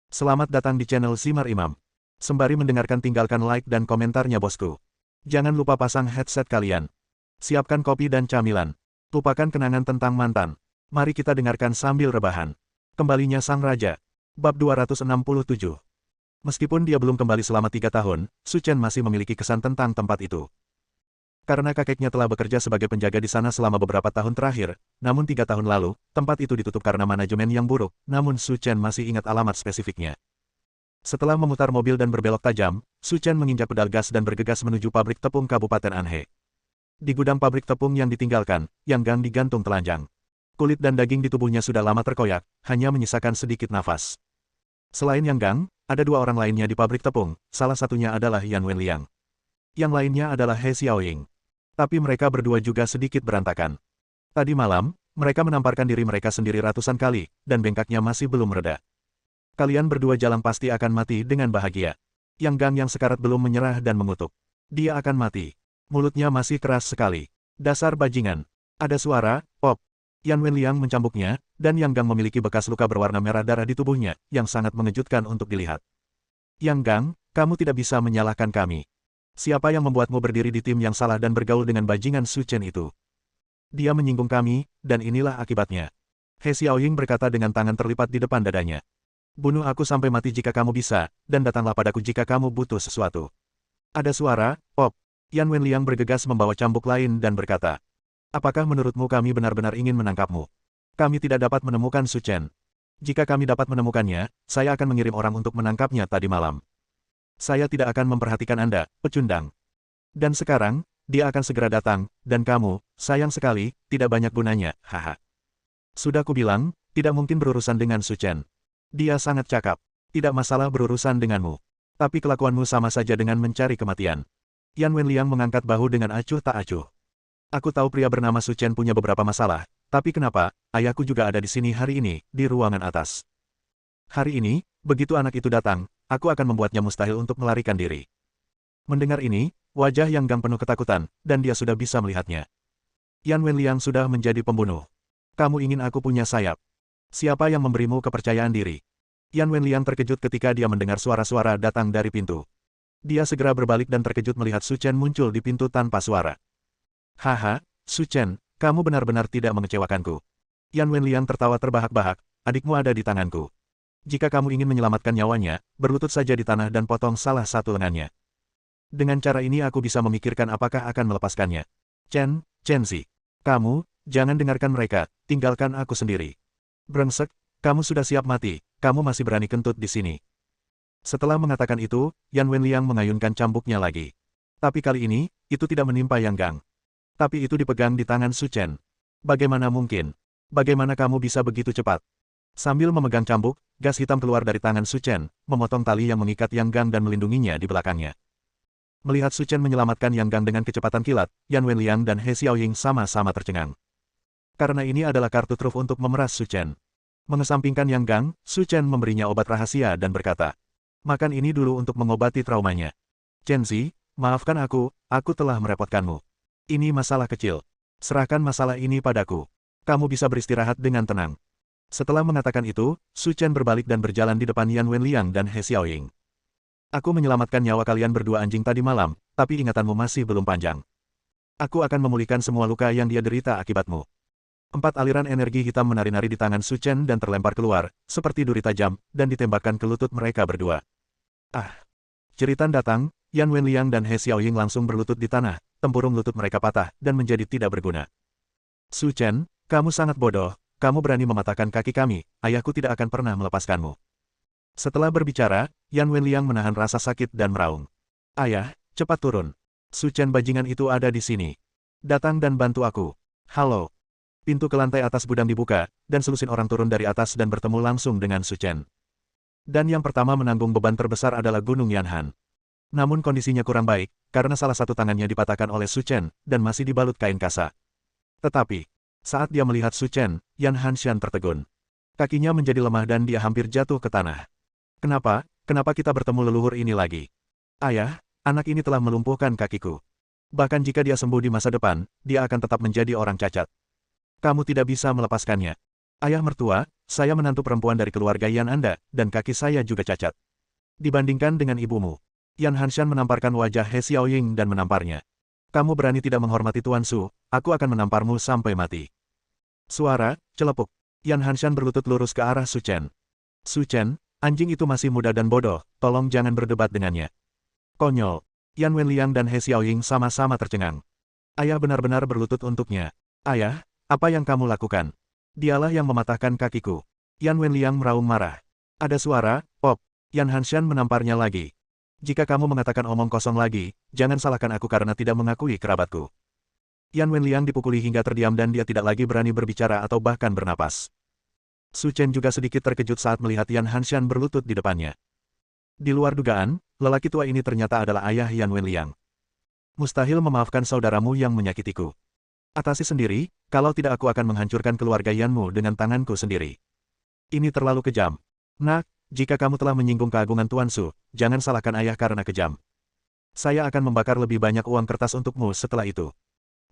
Selamat datang di channel Simar Imam. Sembari mendengarkan tinggalkan like dan komentarnya bosku. Jangan lupa pasang headset kalian. Siapkan kopi dan camilan. Lupakan kenangan tentang mantan. Mari kita dengarkan sambil rebahan. Kembalinya Sang Raja. Bab 267. Meskipun dia belum kembali selama 3 tahun, Su Chen masih memiliki kesan tentang tempat itu. Karena kakeknya telah bekerja sebagai penjaga di sana selama beberapa tahun terakhir, namun 3 tahun lalu, tempat itu ditutup karena manajemen yang buruk, namun Su Chen masih ingat alamat spesifiknya. Setelah memutar mobil dan berbelok tajam, Su Chen menginjak pedal gas dan bergegas menuju pabrik tepung Kabupaten Anhe. Di gudang pabrik tepung yang ditinggalkan, Yang Gang digantung telanjang. Kulit dan daging di tubuhnya sudah lama terkoyak, hanya menyisakan sedikit nafas. Selain Yang Gang, ada 2 orang lainnya di pabrik tepung, salah satunya adalah Yan Wenliang. Yang lainnya adalah He Xiaoying. Tapi mereka berdua juga sedikit berantakan. Tadi malam, mereka menamparkan diri mereka sendiri ratusan kali, dan bengkaknya masih belum reda. Kalian berdua jalan pasti akan mati dengan bahagia. Yang Gang yang sekarat belum menyerah dan mengutuk. Dia akan mati. Mulutnya masih keras sekali. Dasar bajingan. Ada suara, pop. Yan Wenliang mencambuknya, dan Yang Gang memiliki bekas luka berwarna merah darah di tubuhnya, yang sangat mengejutkan untuk dilihat. Yang Gang, kamu tidak bisa menyalahkan kami. Siapa yang membuatmu berdiri di tim yang salah dan bergaul dengan bajingan Su Chen itu? Dia menyinggung kami, dan inilah akibatnya. He Xiaoying berkata dengan tangan terlipat di depan dadanya. Bunuh aku sampai mati jika kamu bisa, dan datanglah padaku jika kamu butuh sesuatu. Ada suara, pop. Yan Wenliang bergegas membawa cambuk lain dan berkata. Apakah menurutmu kami benar-benar ingin menangkapmu? Kami tidak dapat menemukan Su Chen. Jika kami dapat menemukannya, saya akan mengirim orang untuk menangkapnya tadi malam. Saya tidak akan memperhatikan Anda, pecundang. Dan sekarang, dia akan segera datang, dan kamu, sayang sekali, tidak banyak gunanya, haha. Sudah kubilang, tidak mungkin berurusan dengan Su Chen. Dia sangat cakap. Tidak masalah berurusan denganmu. Tapi kelakuanmu sama saja dengan mencari kematian. Yan Wenliang mengangkat bahu dengan acuh tak acuh. Aku tahu pria bernama Su Chen punya beberapa masalah, tapi kenapa, ayahku juga ada di sini hari ini, di ruangan atas. Hari ini, begitu anak itu datang, aku akan membuatnya mustahil untuk melarikan diri. Mendengar ini, wajah Yang Gang penuh ketakutan, dan dia sudah bisa melihatnya. Yan Wenliang sudah menjadi pembunuh. Kamu ingin aku punya sayap? Siapa yang memberimu kepercayaan diri? Yan Wenliang terkejut ketika dia mendengar suara-suara datang dari pintu. Dia segera berbalik dan terkejut melihat Su Chen muncul di pintu tanpa suara. Haha, Su Chen, kamu benar-benar tidak mengecewakanku. Yan Wenliang tertawa terbahak-bahak, adikmu ada di tanganku. Jika kamu ingin menyelamatkan nyawanya, berlutut saja di tanah dan potong salah satu lengannya. Dengan cara ini aku bisa memikirkan apakah akan melepaskannya. Chen Zi. Kamu, jangan dengarkan mereka, tinggalkan aku sendiri. Brengsek, kamu sudah siap mati, kamu masih berani kentut di sini. Setelah mengatakan itu, Yan Wenliang mengayunkan cambuknya lagi. Tapi kali ini, itu tidak menimpa Yang Gang. Tapi itu dipegang di tangan Su Chen. Bagaimana mungkin? Bagaimana kamu bisa begitu cepat? Sambil memegang cambuk, gas hitam keluar dari tangan Su Chen, memotong tali yang mengikat Yang Gang dan melindunginya di belakangnya. Melihat Su Chen menyelamatkan Yang Gang dengan kecepatan kilat, Yan Wenliang dan He Xiaoying sama-sama tercengang. Karena ini adalah kartu truf untuk memeras Su Chen. Mengesampingkan Yang Gang, Su Chen memberinya obat rahasia dan berkata, makan ini dulu untuk mengobati traumanya. Chen-Zi, maafkan aku telah merepotkanmu. Ini masalah kecil. Serahkan masalah ini padaku. Kamu bisa beristirahat dengan tenang. Setelah mengatakan itu, Su Chen berbalik dan berjalan di depan Yan Wenliang dan He Xiaoying. Aku menyelamatkan nyawa kalian berdua anjing tadi malam, tapi ingatanmu masih belum panjang. Aku akan memulihkan semua luka yang dia derita akibatmu. 4 aliran energi hitam menari-nari di tangan Su Chen dan terlempar keluar, seperti duri tajam, dan ditembakkan ke lutut mereka berdua. Ah! Jeritan datang, Yan Wenliang dan He Xiaoying langsung berlutut di tanah, tempurung lutut mereka patah, dan menjadi tidak berguna. Su Chen, kamu sangat bodoh. Kamu berani mematahkan kaki kami, ayahku tidak akan pernah melepaskanmu. Setelah berbicara, Yan Wenliang menahan rasa sakit dan meraung. Ayah, cepat turun. Su Chen bajingan itu ada di sini. Datang dan bantu aku. Halo. Pintu ke lantai atas gudang dibuka, dan selusin orang turun dari atas dan bertemu langsung dengan Su Chen. Dan yang pertama menanggung beban terbesar adalah Gunung Yanhan. Namun kondisinya kurang baik, karena salah satu tangannya dipatahkan oleh Su Chen, dan masih dibalut kain kasa. Tetapi, saat dia melihat Su Chen, Yan Hanshan tertegun. Kakinya menjadi lemah dan dia hampir jatuh ke tanah. Kenapa kita bertemu leluhur ini lagi? Ayah, anak ini telah melumpuhkan kakiku. Bahkan jika dia sembuh di masa depan, dia akan tetap menjadi orang cacat. Kamu tidak bisa melepaskannya. Ayah mertua, saya menantu perempuan dari keluarga Yan Anda, dan kaki saya juga cacat. Dibandingkan dengan ibumu. Yan Hanshan menamparkan wajah He Xiaoying dan menamparnya. Kamu berani tidak menghormati Tuan Su, aku akan menamparmu sampai mati. Suara, celepuk. Yan Hanshan berlutut lurus ke arah Su Chen. Su Chen, anjing itu masih muda dan bodoh, tolong jangan berdebat dengannya. Konyol. Yan Wenliang dan He Xiaoying sama-sama tercengang. Ayah benar-benar berlutut untuknya. Ayah, apa yang kamu lakukan? Dialah yang mematahkan kakiku. Yan Wenliang meraung marah. Ada suara, pop. Yan Hanshan menamparnya lagi. Jika kamu mengatakan omong kosong lagi, jangan salahkan aku karena tidak mengakui kerabatku. Yan Wenliang dipukuli hingga terdiam dan dia tidak lagi berani berbicara atau bahkan bernapas. Su Chen juga sedikit terkejut saat melihat Yan Hanshan berlutut di depannya. Di luar dugaan, lelaki tua ini ternyata adalah ayah Yan Wenliang. Mustahil memaafkan saudaramu yang menyakitiku. Atasi sendiri, kalau tidak aku akan menghancurkan keluarga Yanmu dengan tanganku sendiri. Ini terlalu kejam. Nak, jika kamu telah menyinggung keagungan Tuan Su, jangan salahkan ayah karena kejam. Saya akan membakar lebih banyak uang kertas untukmu setelah itu.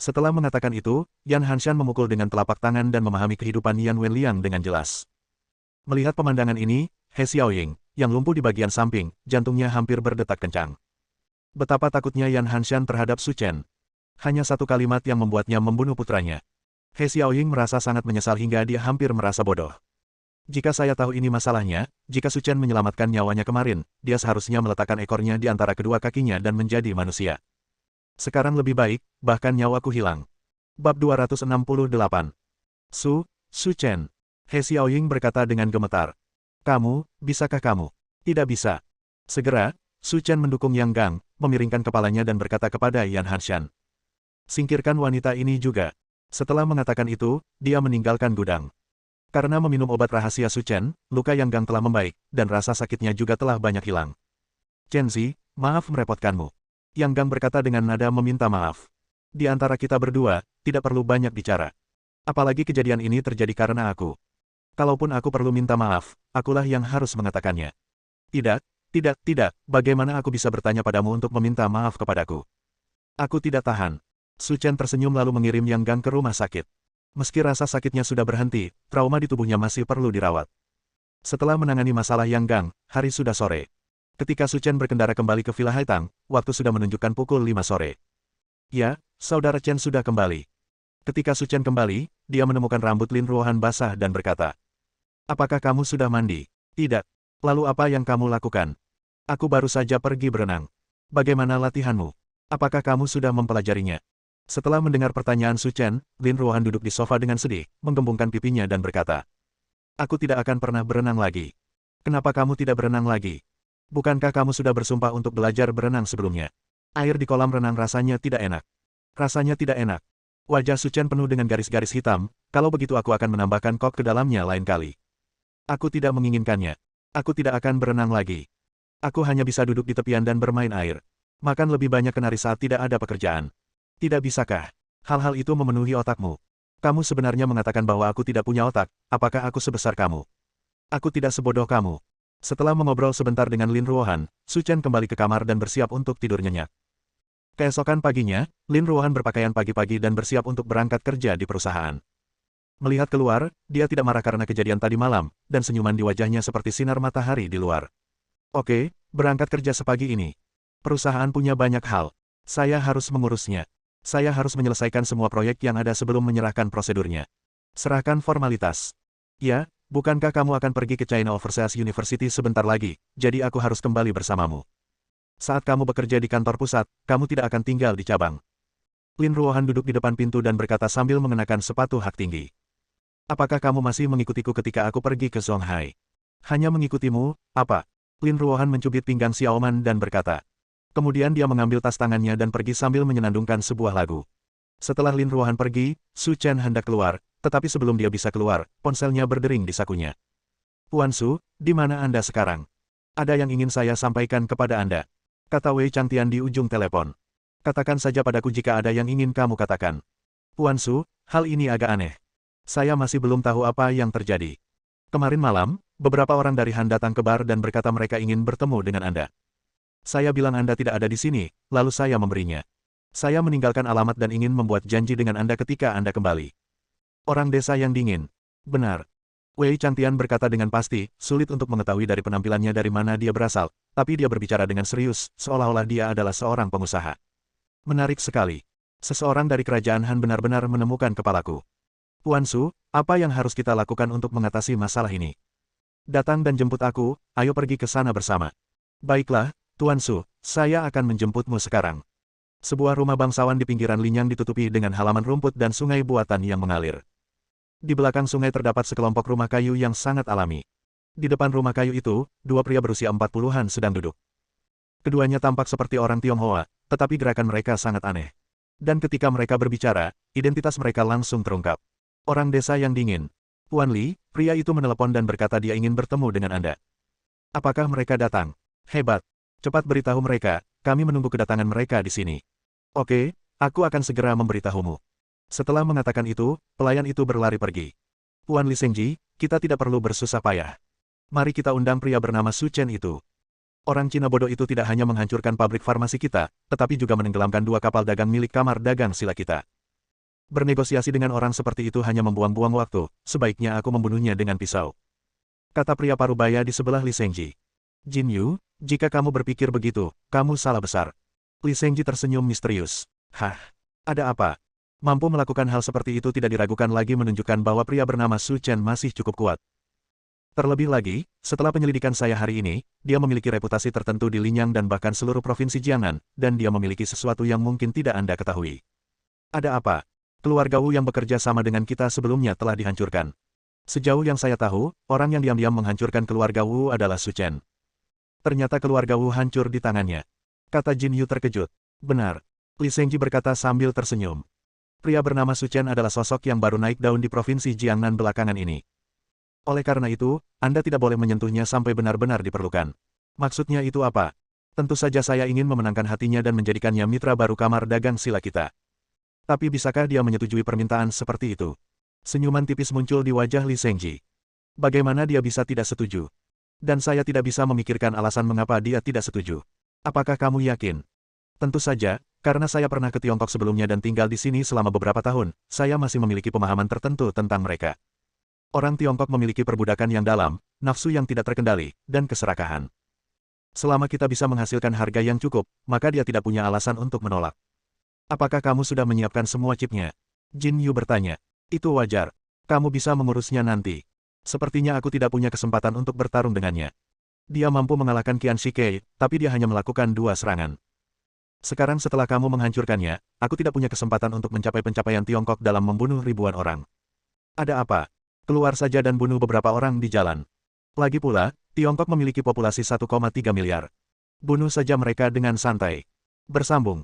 Setelah mengatakan itu, Yan Hanshan memukul dengan telapak tangan dan memahami kehidupan Yan Wenliang dengan jelas. Melihat pemandangan ini, He Xiaoying, yang lumpuh di bagian samping, jantungnya hampir berdetak kencang. Betapa takutnya Yan Hanshan terhadap Su Chen. Hanya satu kalimat yang membuatnya membunuh putranya. He Xiaoying merasa sangat menyesal hingga dia hampir merasa bodoh. Jika saya tahu ini masalahnya, jika Su Chen menyelamatkan nyawanya kemarin, dia seharusnya meletakkan ekornya di antara kedua kakinya dan menjadi manusia. Sekarang lebih baik, bahkan nyawaku hilang. Bab 268. Su Chen. He Xiaoying berkata dengan gemetar. Kamu, bisakah kamu? Tidak bisa. Segera, Su Chen mendukung Yang Gang, memiringkan kepalanya dan berkata kepada Yan Hanshan. Singkirkan wanita ini juga. Setelah mengatakan itu, dia meninggalkan gudang. Karena meminum obat rahasia Su Chen, luka Yang Gang telah membaik, dan rasa sakitnya juga telah banyak hilang. Chen Zi, maaf merepotkanmu. Yang Gang berkata dengan nada meminta maaf. Di antara kita berdua, tidak perlu banyak bicara. Apalagi kejadian ini terjadi karena aku. Kalaupun aku perlu minta maaf, akulah yang harus mengatakannya. Tidak, bagaimana aku bisa bertanya padamu untuk meminta maaf kepadaku? Aku tidak tahan. Su Chen tersenyum lalu mengirim Yang Gang ke rumah sakit. Meski rasa sakitnya sudah berhenti, trauma di tubuhnya masih perlu dirawat. Setelah menangani masalah Yang Gang, hari sudah sore. Ketika Su Chen berkendara kembali ke Villa Haitang, waktu sudah menunjukkan pukul 5 sore. Ya, saudara Chen sudah kembali. Ketika Su Chen kembali, dia menemukan rambut Lin Ruohan basah dan berkata, apakah kamu sudah mandi? Tidak. Lalu apa yang kamu lakukan? Aku baru saja pergi berenang. Bagaimana latihanmu? Apakah kamu sudah mempelajarinya? Setelah mendengar pertanyaan Su Chen, Lin Ruohan duduk di sofa dengan sedih, menggembungkan pipinya dan berkata, aku tidak akan pernah berenang lagi. Kenapa kamu tidak berenang lagi? Bukankah kamu sudah bersumpah untuk belajar berenang sebelumnya? Air di kolam renang rasanya tidak enak. Rasanya tidak enak. Wajah Su Chen penuh dengan garis-garis hitam, kalau begitu aku akan menambahkan kok ke dalamnya lain kali. Aku tidak menginginkannya. Aku tidak akan berenang lagi. Aku hanya bisa duduk di tepian dan bermain air. Makan lebih banyak kenari saat tidak ada pekerjaan. Tidak bisakah? Hal-hal itu memenuhi otakmu. Kamu sebenarnya mengatakan bahwa aku tidak punya otak, apakah aku sebesar kamu? Aku tidak sebodoh kamu. Setelah mengobrol sebentar dengan Lin Ruohan, Su Chen kembali ke kamar dan bersiap untuk tidur nyenyak. Keesokan paginya, Lin Ruohan berpakaian pagi-pagi dan bersiap untuk berangkat kerja di perusahaan. Melihat keluar, dia tidak marah karena kejadian tadi malam, dan senyuman di wajahnya seperti sinar matahari di luar. Oke, berangkat kerja sepagi ini. Perusahaan punya banyak hal. Saya harus mengurusnya. Saya harus menyelesaikan semua proyek yang ada sebelum menyerahkan prosedurnya. Serahkan formalitas. Ya, bukankah kamu akan pergi ke China Overseas University sebentar lagi, jadi aku harus kembali bersamamu. Saat kamu bekerja di kantor pusat, kamu tidak akan tinggal di cabang. Lin Ruohan duduk di depan pintu dan berkata sambil mengenakan sepatu hak tinggi. Apakah kamu masih mengikutiku ketika aku pergi ke Zonghai? Hanya mengikutimu, apa? Lin Ruohan mencubit pinggang Xiaoman dan berkata. Kemudian dia mengambil tas tangannya dan pergi sambil menyenandungkan sebuah lagu. Setelah Lin Ruohan pergi, Su Chen hendak keluar, tetapi sebelum dia bisa keluar, ponselnya berdering di sakunya. Tuan Su, di mana Anda sekarang? Ada yang ingin saya sampaikan kepada Anda. Kata Wei Changtian di ujung telepon. Katakan saja padaku jika ada yang ingin kamu katakan. Tuan Su, hal ini agak aneh. Saya masih belum tahu apa yang terjadi. Kemarin malam, beberapa orang dari Han datang ke bar dan berkata mereka ingin bertemu dengan Anda. Saya bilang Anda tidak ada di sini, lalu saya memberinya. Saya meninggalkan alamat dan ingin membuat janji dengan Anda ketika Anda kembali. Orang desa yang dingin. Benar. Wei Changtian berkata dengan pasti, sulit untuk mengetahui dari penampilannya dari mana dia berasal, tapi dia berbicara dengan serius, seolah-olah dia adalah seorang pengusaha. Menarik sekali. Seseorang dari kerajaan Han benar-benar menemukan kepalaku. Tuan Su, apa yang harus kita lakukan untuk mengatasi masalah ini? Datang dan jemput aku, ayo pergi ke sana bersama. Baiklah, Tuan Su, saya akan menjemputmu sekarang. Sebuah rumah bangsawan di pinggiran Linyang ditutupi dengan halaman rumput dan sungai buatan yang mengalir. Di belakang sungai terdapat sekelompok rumah kayu yang sangat alami. Di depan rumah kayu itu, dua pria berusia 40-an sedang duduk. Keduanya tampak seperti orang Tionghoa, tetapi gerakan mereka sangat aneh. Dan ketika mereka berbicara, identitas mereka langsung terungkap. Orang desa yang dingin. Tuan Li, pria itu menelepon dan berkata dia ingin bertemu dengan Anda. Apakah mereka datang? Hebat. Cepat beritahu mereka, kami menunggu kedatangan mereka di sini. Oke, aku akan segera memberitahumu. Setelah mengatakan itu, pelayan itu berlari pergi. Tuan Li Shengji, kita tidak perlu bersusah payah. Mari kita undang pria bernama Su Chen itu. Orang Cina bodoh itu tidak hanya menghancurkan pabrik farmasi kita, tetapi juga menenggelamkan dua kapal dagang milik kamar dagang sila kita. Bernegosiasi dengan orang seperti itu hanya membuang-buang waktu, sebaiknya aku membunuhnya dengan pisau. Kata pria parubaya di sebelah Li Shengji. Jin Yu, jika kamu berpikir begitu, kamu salah besar. Li Shengji tersenyum misterius. Hah, ada apa? Mampu melakukan hal seperti itu tidak diragukan lagi menunjukkan bahwa pria bernama Su Chen masih cukup kuat. Terlebih lagi, setelah penyelidikan saya hari ini, dia memiliki reputasi tertentu di Linyang dan bahkan seluruh provinsi Jiangnan, dan dia memiliki sesuatu yang mungkin tidak Anda ketahui. Ada apa? Keluarga Wu yang bekerja sama dengan kita sebelumnya telah dihancurkan. Sejauh yang saya tahu, orang yang diam-diam menghancurkan keluarga Wu adalah Su Chen. Ternyata keluarga Wu hancur di tangannya. Kata Jin Yu terkejut. Benar. Li Shengji berkata sambil tersenyum. Pria bernama Su Chen adalah sosok yang baru naik daun di provinsi Jiangnan belakangan ini. Oleh karena itu, Anda tidak boleh menyentuhnya sampai benar-benar diperlukan. Maksudnya itu apa? Tentu saja saya ingin memenangkan hatinya dan menjadikannya mitra baru kamar dagang sila kita. Tapi bisakah dia menyetujui permintaan seperti itu? Senyuman tipis muncul di wajah Li Shengji. Bagaimana dia bisa tidak setuju? Dan saya tidak bisa memikirkan alasan mengapa dia tidak setuju. Apakah kamu yakin? Tentu saja, karena saya pernah ke Tiongkok sebelumnya dan tinggal di sini selama beberapa tahun, saya masih memiliki pemahaman tertentu tentang mereka. Orang Tiongkok memiliki perbudakan yang dalam, nafsu yang tidak terkendali, dan keserakahan. Selama kita bisa menghasilkan harga yang cukup, maka dia tidak punya alasan untuk menolak. Apakah kamu sudah menyiapkan semua chipnya? Jin Yu bertanya. Itu wajar. Kamu bisa mengurusnya nanti. Sepertinya aku tidak punya kesempatan untuk bertarung dengannya. Dia mampu mengalahkan Qian Shikei, tapi dia hanya melakukan 2 serangan. Sekarang setelah kamu menghancurkannya, aku tidak punya kesempatan untuk mencapai pencapaian Tiongkok dalam membunuh ribuan orang. Ada apa? Keluar saja dan bunuh beberapa orang di jalan. Lagi pula, Tiongkok memiliki populasi 1,3 miliar. Bunuh saja mereka dengan santai. Bersambung.